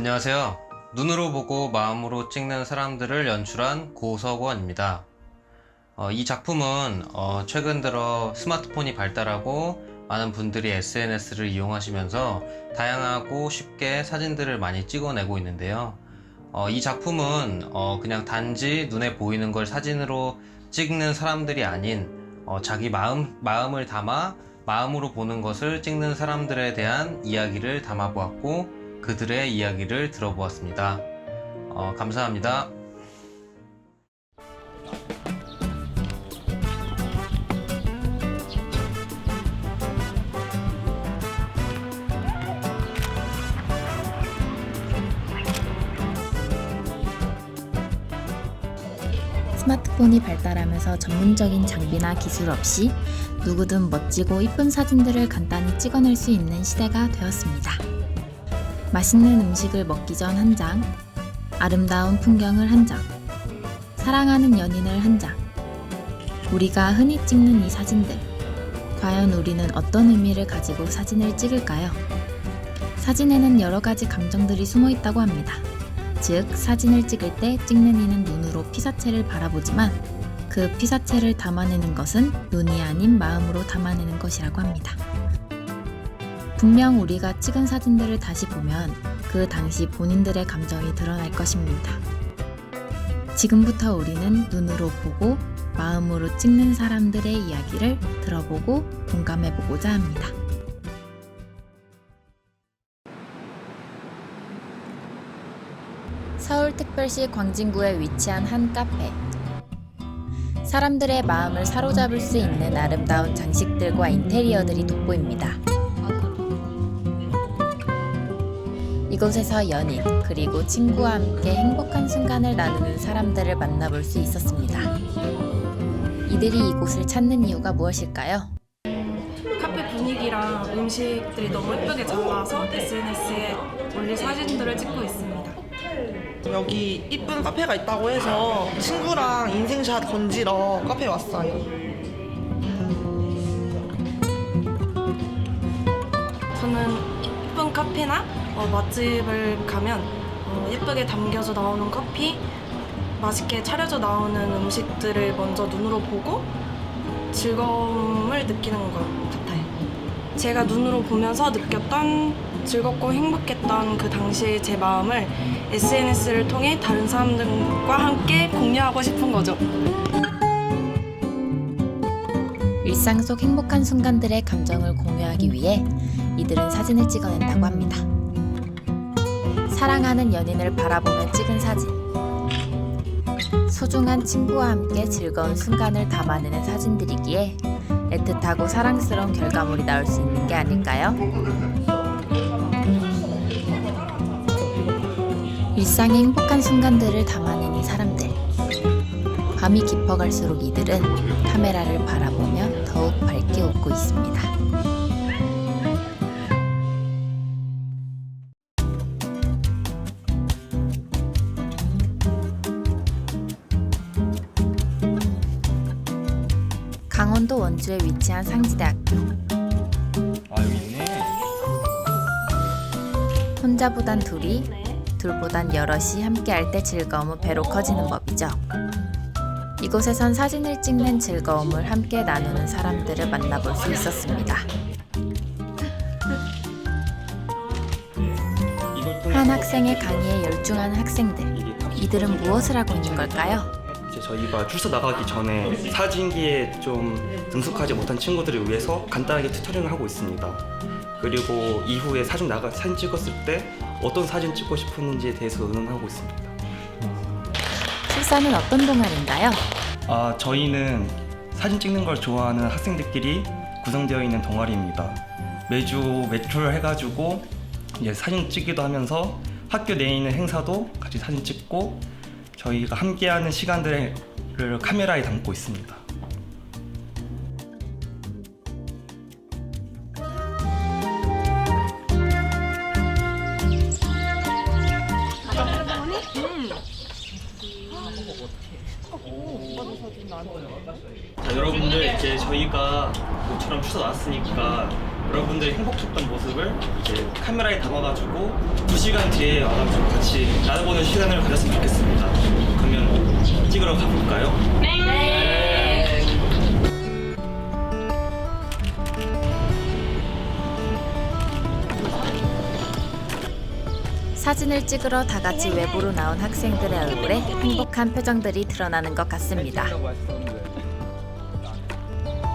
안녕하세요. 눈으로 보고 마음으로 찍는 사람들을 연출한 고석원입니다. 이 작품은 최근 들어 스마트폰이 발달하고 많은 분들이 SNS를 이용하시면서 다양하고 쉽게 사진들을 많이 찍어내고 있는데요. 이 작품은 그냥 단지 눈에 보이는 걸 사진으로 찍는 사람들이 아닌 자기 마음을 담아 마음으로 보는 것을 찍는 사람들에 대한 이야기를 담아보았고 그들의 이야기를 들어보았습니다. 감사합니다. 스마트폰이 발달하면서 전문적인 장비나 기술 없이 누구든 멋지고 이쁜 사진들을 간단히 찍어낼 수 있는 시대가 되었습니다. 맛있는 음식을 먹기 전 한 장, 아름다운 풍경을 한 장, 사랑하는 연인을 한 장. 우리가 흔히 찍는 이 사진들, 과연 우리는 어떤 의미를 가지고 사진을 찍을까요? 사진에는 여러 가지 감정들이 숨어 있다고 합니다. 즉, 사진을 찍을 때 찍는 이는 눈으로 피사체를 바라보지만 그 피사체를 담아내는 것은 눈이 아닌 마음으로 담아내는 것이라고 합니다. 분명 우리가 찍은 사진들을 다시 보면 그 당시 본인들의 감정이 드러날 것입니다. 지금부터 우리는 눈으로 보고 마음으로 찍는 사람들의 이야기를 들어보고 공감해보고자 합니다. 서울특별시 광진구에 위치한 한 카페. 사람들의 마음을 사로잡을 수 있는 아름다운 장식들과 인테리어들이 돋보입니다. 이곳에서 연인, 그리고 친구와 함께 행복한 순간을 나누는 사람들을 만나볼 수 있었습니다. 이들이 이곳을 찾는 이유가 무엇일까요? 카페 분위기랑 음식들이 너무 예쁘게 잘 나와서 SNS에 올릴 사진들을 찍고 있습니다. 여기 이쁜 카페가 있다고 해서 친구랑 인생샷 건지러 카페에 왔어요. 저는 예쁜 카페나 맛집을 가면 예쁘게 담겨져 나오는 커피, 맛있게 차려져 나오는 음식들을 먼저 눈으로 보고 즐거움을 느끼는 것 같아요. 제가 눈으로 보면서 느꼈던 즐겁고 행복했던 그 당시 제 마음을 SNS를 통해 다른 사람들과 함께 공유하고 싶은 거죠. 일상 속 행복한 순간들의 감정을 공유하기 위해 이들은 사진을 찍어낸다고 합니다. 사랑하는 연인을 바라보며 찍은 사진, 소중한 친구와 함께 즐거운 순간을 담아내는 사진들이기에 애틋하고 사랑스러운 결과물이 나올 수 있는 게 아닐까요? 일상의 행복한 순간들을 담아낸 이 사람들. 밤이 깊어갈수록 이들은 카메라를 바라보며 더욱 밝게 웃고 있습니다. 강원도 원주에 위치한 상지대학교. 여기 있네. 혼자보단 둘이, 둘보단 여럿이 함께할 때 즐거움은 배로 커지는 법이죠. 이곳에선 사진을 찍는 즐거움을 함께 나누는 사람들을 만나볼 수 있었습니다. 한 학생의 강의에 열중한 학생들. 이들은 무엇을 하고 있는 걸까요? 이제 저희가 출소 나가기 전에 사진기에 좀 능숙하지 못한 친구들을 위해서 간단하게 튜토링을 하고 있습니다. 그리고 이후에 사진 찍었을 때 어떤 사진 찍고 싶었는지에 대해서 의논하고 있습니다. 출사는 어떤 동아리인가요? 저희는 사진 찍는 걸 좋아하는 학생들끼리 구성되어 있는 동아리입니다. 매주 외출을 해가지고 이제 사진 찍기도 하면서 학교 내에 있는 행사도 같이 사진 찍고 저희가 함께하는 시간들을 카메라에 담고 있습니다. 여러분들 이제 저희가 모처럼 추석 나왔으니까 여러분들이 행복했던 모습을 이제 카메라에 담아가지고 2시간 뒤에 와가지고 같이 나눠보는 시간을 가졌으면 좋겠습니다. 그러면 찍으러 가볼까요? 사진을 찍으러 다 같이 외부로 나온 학생들의 얼굴에 행복한 표정들이 드러나는 것 같습니다.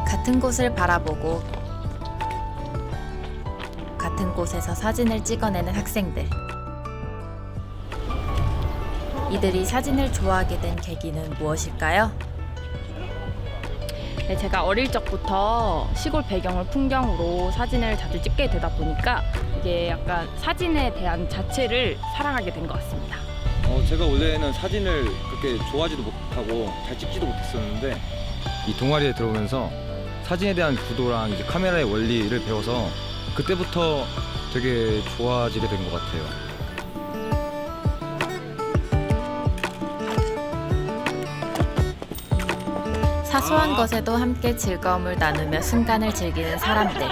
같은 곳을 바라보고 같은 곳에서 사진을 찍어내는 학생들. 이들이 사진을 좋아하게 된 계기는 무엇일까요? 네, 제가 어릴 적부터 시골 배경을 풍경으로 사진을 자주 찍게 되다 보니까 이게 약간 사진에 대한 자체를 사랑하게 된 것 같습니다. 제가 원래는 사진을 그렇게 좋아하지도 못하고 잘 찍지도 못했었는데 이 동아리에 들어오면서 사진에 대한 구도랑 이제 카메라의 원리를 배워서 그때부터 되게 좋아지게 된 것 같아요. 사소한 것에도 함께 즐거움을 나누며 순간을 즐기는 사람들.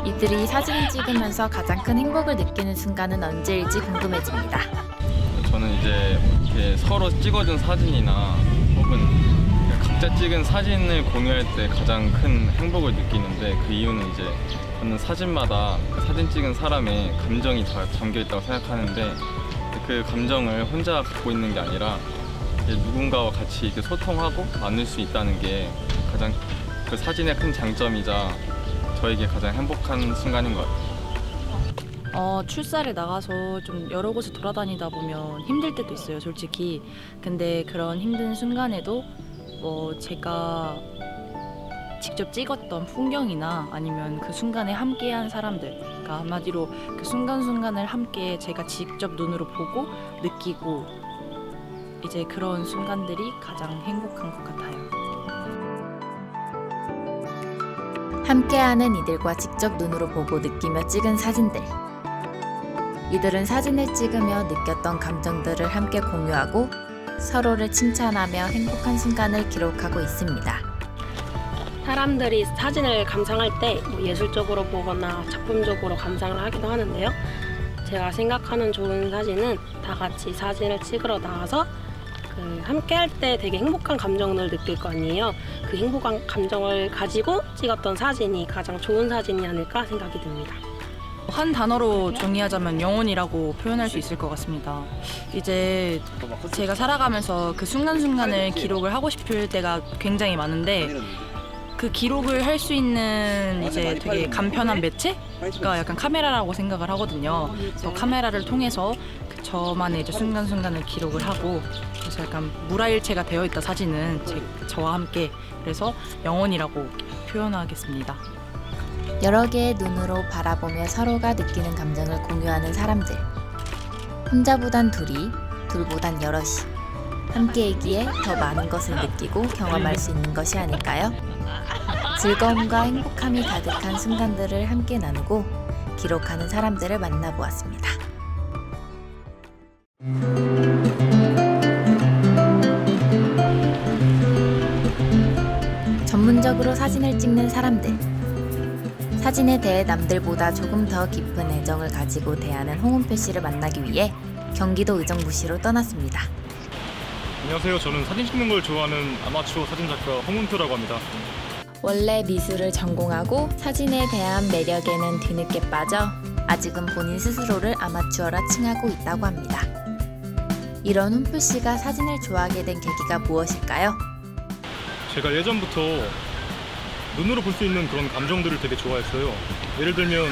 이들이 사진을 찍으면서 가장 큰 행복을 느끼는 순간은 언제일지 궁금해집니다. 저는 이제 이렇게 서로 찍어준 사진이나 혹은 각자 찍은 사진을 공유할 때 가장 큰 행복을 느끼는데, 그 이유는 이제 저는 사진마다 그 사진 찍은 사람의 감정이 다 담겨 있다고 생각하는데, 그 감정을 혼자 갖고 있는 게 아니라 이제 누군가와 같이 이렇게 소통하고 나눌 수 있다는 게 가장 그 사진의 큰 장점이자 저에게 가장 행복한 순간인 것 같아요. 출사를 나가서 좀 여러 곳을 돌아다니다 보면 힘들 때도 있어요, 솔직히. 근데 그런 힘든 순간에도 제가 직접 찍었던 풍경이나 아니면 그 순간에 함께한 사람들, 그러니까 한마디로 그 순간순간을 함께 제가 직접 눈으로 보고 느끼고, 이제 그런 순간들이 가장 행복한 것 같아요. 함께하는 이들과 직접 눈으로 보고 느끼며 찍은 사진들. 이들은 사진을 찍으며 느꼈던 감정들을 함께 공유하고 서로를 칭찬하며 행복한 순간을 기록하고 있습니다. 사람들이 사진을 감상할 때 예술적으로 보거나 작품적으로 감상을 하기도 하는데요. 제가 생각하는 좋은 사진은 다 같이 사진을 찍으러 나가서 함께 할 때 되게 행복한 감정을 느낄 거 아니에요. 그 행복한 감정을 가지고 찍었던 사진이 가장 좋은 사진이 아닐까 생각이 듭니다. 한 단어로 정의하자면 영혼이라고 표현할 수 있을 것 같습니다. 이제 제가 살아가면서 그 순간순간을 기록을 하고 싶을 때가 굉장히 많은데, 그 기록을 할 수 있는 이제 되게 간편한 매체가 약간 카메라라고 생각을 하거든요. 그래서 카메라를 통해서 저만의 이제 순간순간을 기록을 하고, 그래서 약간 물화일체가 되어 있다, 사진은 저와 함께. 그래서 영혼이라고 표현하겠습니다. 여러 개의 눈으로 바라보며 서로가 느끼는 감정을 공유하는 사람들. 혼자보단 둘이, 둘보단 여럿이. 함께이기에 더 많은 것을 느끼고 경험할 수 있는 것이 아닐까요? 즐거움과 행복함이 가득한 순간들을 함께 나누고 기록하는 사람들을 만나보았습니다. 전문적으로 사진을 찍는 사람들. 사진에 대해 남들보다 조금 더 깊은 애정을 가지고 대하는 홍은표 씨를 만나기 위해 경기도 의정부시로 떠났습니다. 안녕하세요. 저는 사진 찍는 걸 좋아하는 아마추어 사진작가 홍은표라고 합니다. 원래 미술을 전공하고 사진에 대한 매력에는 뒤늦게 빠져 아직은 본인 스스로를 아마추어라 칭하고 있다고 합니다. 이런 훈표 씨가 사진을 좋아하게 된 계기가 무엇일까요? 제가 예전부터 눈으로 볼 수 있는 그런 감정들을 되게 좋아했어요. 예를 들면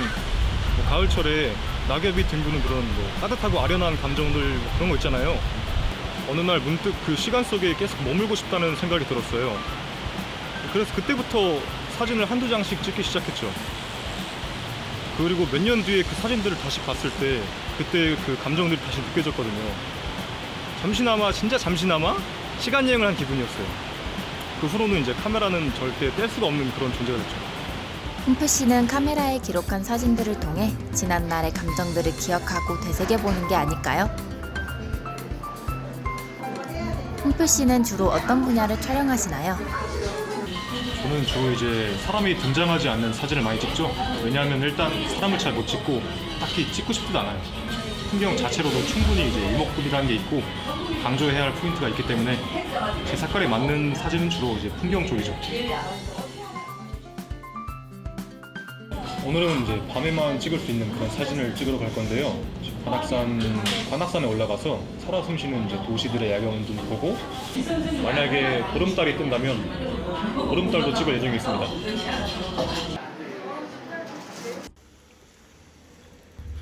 가을철에 낙엽이 뒹구는 그런 따뜻하고 아련한 감정들, 그런 거 있잖아요. 어느 날 문득 그 시간 속에 계속 머물고 싶다는 생각이 들었어요. 그래서 그때부터 사진을 한두 장씩 찍기 시작했죠. 그리고 몇 년 뒤에 그 사진들을 다시 봤을 때 그때 그 감정들이 다시 느껴졌거든요. 잠시나마, 진짜 잠시나마 시간 여행을 한 기분이었어요. 그 후로는 이제 카메라는 절대 뗄 수가 없는 그런 존재가 됐죠. 훈표 씨는 카메라에 기록한 사진들을 통해 지난날의 감정들을 기억하고 되새겨보는 게 아닐까요? 훈표 씨는 주로 어떤 분야를 촬영하시나요? 저는 주로 이제 사람이 등장하지 않는 사진을 많이 찍죠. 왜냐하면 일단 사람을 잘 못 찍고 딱히 찍고 싶지도 않아요. 풍경 자체로도 충분히 이제 일목요연이라는 게 있고 강조해야 할 포인트가 있기 때문에 제 색깔에 맞는 사진은 주로 이제 풍경 쪽이죠. 오늘은 이제 밤에만 찍을 수 있는 그런 사진을 찍으러 갈 건데요. 관악산에 올라가서 살아 숨쉬는 이제 도시들의 야경도 보고 만약에 보름달이 뜬다면 보름달도 찍을 예정이 있습니다.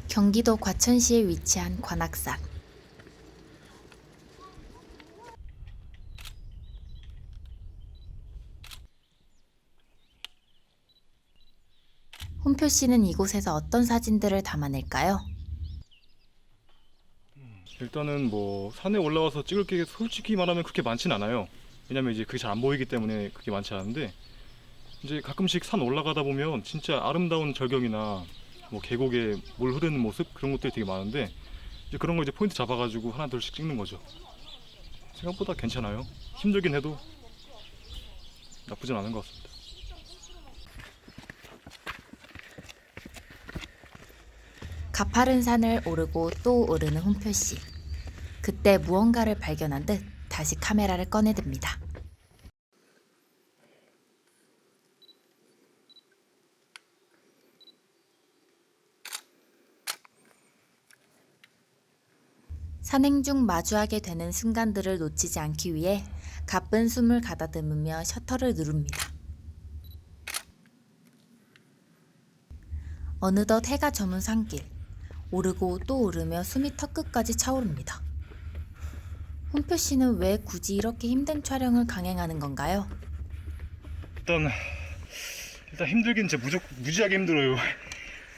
경기도 과천시에 위치한 관악산. 홍표 씨는 이곳에서 어떤 사진들을 담아낼까요? 일단은 뭐 산에 올라와서 찍을 게 솔직히 말하면 그렇게 많진 않아요. 왜냐면 이제 그게 잘 안 보이기 때문에 그렇게 많지 않은데 이제 가끔씩 산 올라가다 보면 진짜 아름다운 절경이나 뭐 계곡에 물 흐르는 모습 그런 것들이 되게 많은데 이제 그런 거 이제 포인트 잡아가지고 하나 둘씩 찍는 거죠. 생각보다 괜찮아요. 힘들긴 해도 나쁘진 않은 것 같습니다. 가파른 산을 오르고 또 오르는 홍표 씨. 그때 무언가를 발견한 듯 다시 카메라를 꺼내듭니다. 산행 중 마주하게 되는 순간들을 놓치지 않기 위해 가쁜 숨을 가다듬으며 셔터를 누릅니다. 어느덧 해가 저문 산길. 오르고 또 오르며 숨이 턱끝까지 차오릅니다. 홍표 씨는 왜 굳이 이렇게 힘든 촬영을 강행하는 건가요? 일단 힘들긴 진짜 무지하게 힘들어요.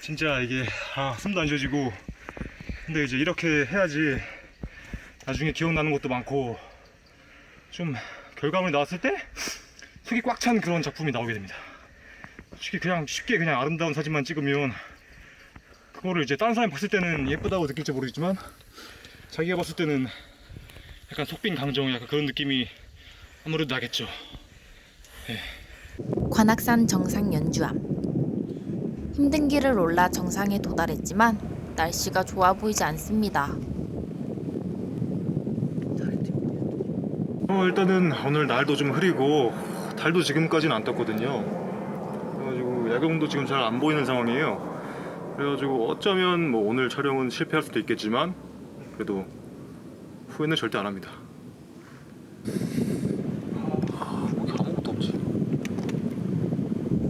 진짜 이게 숨도 안 쉬어지고 근데 이제 이렇게 해야지 나중에 기억나는 것도 많고 좀 결과물이 나왔을 때 속이 꽉 찬 그런 작품이 나오게 됩니다. 솔직히 그냥 쉽게 그냥 아름다운 사진만 찍으면 그거를 이제 다른 사람이 봤을 때는 예쁘다고 느낄지 모르겠지만 자기가 봤을 때는 약간 속빈 강정 약간 그런 느낌이 아무래도 나겠죠. 네. 관악산 정상 연주암. 힘든 길을 올라 정상에 도달했지만 날씨가 좋아 보이지 않습니다. 일단은 오늘 날도 좀 흐리고 달도 지금까지는 안 떴거든요. 그래가지고 야경도 지금 잘 안 보이는 상황이에요. 그래가지고 어쩌면 뭐 오늘 촬영은 실패할 수도 있겠지만 그래도 후회는 절대 안 합니다. 아무것도 없지.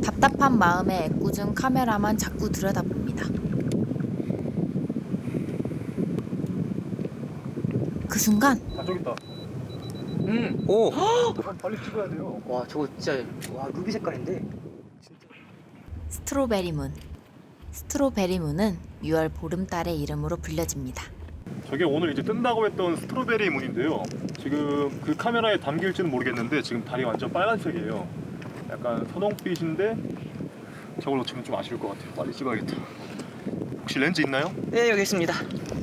답답한 마음에 애꿎은 카메라만 자꾸 들여다봅니다. 그 순간 저기 있다. 오! 빨리 찍어야 돼요. 와, 저거 진짜 루비 색깔인데. 스트로베리문. 스트로베리문은 6월 보름달의 이름으로 불려집니다. 저게 오늘 이제 뜬다고 했던 스트로베리 문인데요. 지금 그 카메라에 담길지는 모르겠는데 지금 달이 완전 빨간색이에요. 약간 선홍빛인데 저걸 놓치면 좀 아쉬울 것 같아요. 빨리 찍어야겠다. 혹시 렌즈 있나요? 네, 여기 있습니다.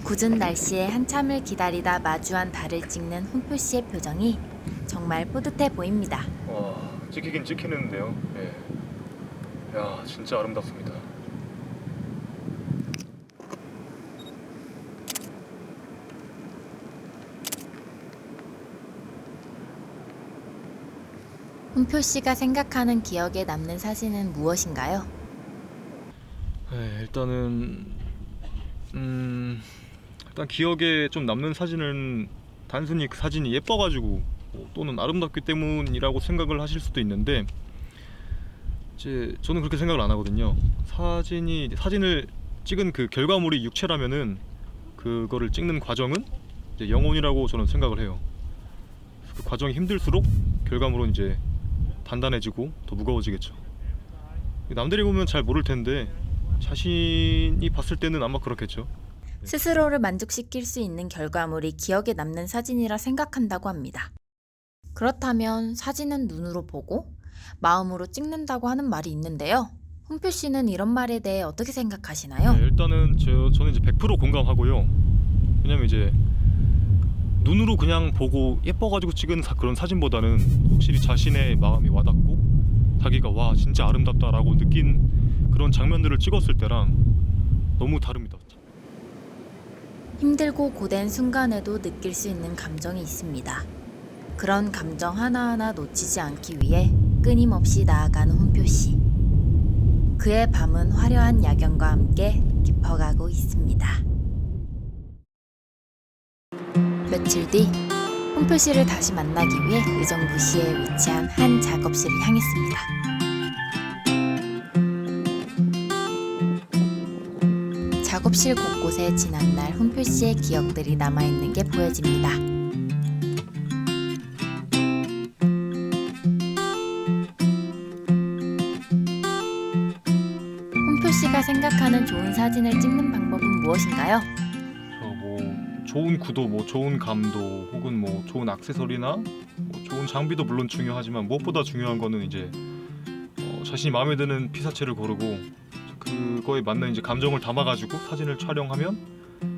굳은 날씨에 한참을 기다리다 마주한 달을 찍는 홍표 씨의 표정이 정말 뿌듯해 보입니다. 와, 찍히긴 찍히는데요. 예. 야, 진짜 아름답습니다. 홍표 씨가 생각하는 기억에 남는 사진은 무엇인가요? 네, 일단은 일단 기억에 좀 남는 사진은 단순히 그 사진이 예뻐가지고 또는 아름답기 때문이라고 생각을 하실 수도 있는데 이제 저는 그렇게 생각을 안 하거든요. 사진을 찍은 그 결과물이 육체라면은 그거를 찍는 과정은 이제 영혼이라고 저는 생각을 해요. 그 과정이 힘들수록 결과물은 이제 단단해지고 더 무거워지겠죠. 남들이 보면 잘 모를 텐데 자신이 봤을 때는 아마 그렇겠죠. 스스로를 만족시킬 수 있는 결과물이 기억에 남는 사진이라 생각한다고 합니다. 그렇다면 사진은 눈으로 보고 마음으로 찍는다고 하는 말이 있는데요. 홍표 씨는 이런 말에 대해 어떻게 생각하시나요? 네, 일단은 저는 이제 100% 공감하고요. 왜냐면 이제 눈으로 그냥 보고 예뻐가지고 찍은 그런 사진보다는 확실히 자신의 마음이 와닿고 자기가 와 진짜 아름답다라고 느낀 그런 장면들을 찍었을 때랑 너무 다릅니다. 힘들고 고된 순간에도 느낄 수 있는 감정이 있습니다. 그런 감정 하나하나 놓치지 않기 위해 끊임없이 나아가는 훈표 씨. 그의 밤은 화려한 야경과 함께 깊어가고 있습니다. 며칠 뒤 훈표 씨를 다시 만나기 위해 의정부시에 위치한 한 작업실을 향했습니다. 작업실 곳곳에 지난날 훈표 씨의 기억들이 남아있는 게 보여집니다. 훈표 씨가 생각하는 좋은 사진을 찍는 방법은 무엇인가요? 뭐 좋은 구도, 뭐 좋은 감도, 혹은 뭐 좋은 액세서리나 뭐 좋은 장비도 물론 중요하지만 무엇보다 중요한 거는 이제 자신이 마음에 드는 피사체를 고르고 그거에 맞는 이제 감정을 담아가지고 사진을 촬영하면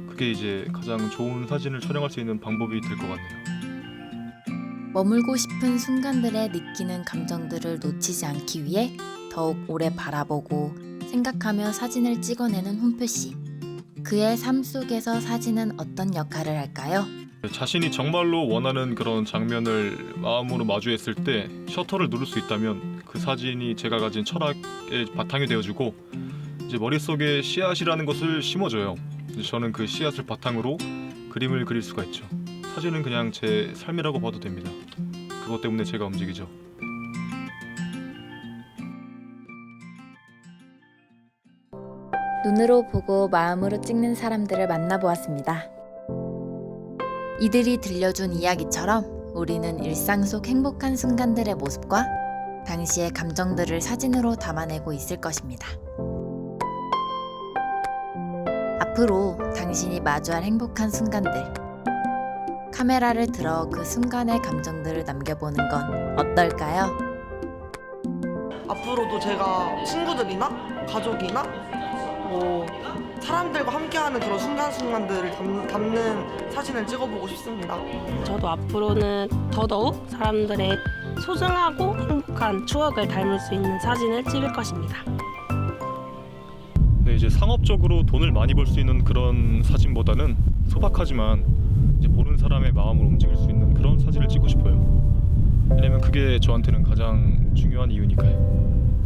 그게 이제 가장 좋은 사진을 촬영할 수 있는 방법이 될 것 같네요. 머물고 싶은 순간들에 느끼는 감정들을 놓치지 않기 위해 더욱 오래 바라보고 생각하며 사진을 찍어내는 훈표 씨. 그의 삶 속에서 사진은 어떤 역할을 할까요? 자신이 정말로 원하는 그런 장면을 마음으로 마주했을 때 셔터를 누를 수 있다면 그 사진이 제가 가진 철학의 바탕이 되어주고 이제 머릿속에 씨앗이라는 것을 심어줘요. 저는 그 씨앗을 바탕으로 그림을 그릴 수가 있죠. 사진은 그냥 제 삶이라고 봐도 됩니다. 그것 때문에 제가 움직이죠. 눈으로 보고 마음으로 찍는 사람들을 만나보았습니다. 이들이 들려준 이야기처럼 우리는 일상 속 행복한 순간들의 모습과 당시의 감정들을 사진으로 담아내고 있을 것입니다. 앞으로 당신이 마주할 행복한 순간들, 카메라를 들어 그 순간의 감정들을 남겨보는 건 어떨까요? 앞으로도 제가 친구들이나 가족이나 뭐 사람들과 함께하는 그런 순간순간들을 담는 사진을 찍어보고 싶습니다. 저도 앞으로는 더더욱 사람들의 소중하고 행복한 추억을 담을 수 있는 사진을 찍을 것입니다. 네, 이제 상업적으로 돈을 많이 벌 수 있는 그런 사진보다는 소박하지만 이제 보는 사람의 마음을 움직일 수 있는 그런 사진을 찍고 싶어요. 왜냐면 그게 저한테는 가장 중요한 이유니까요.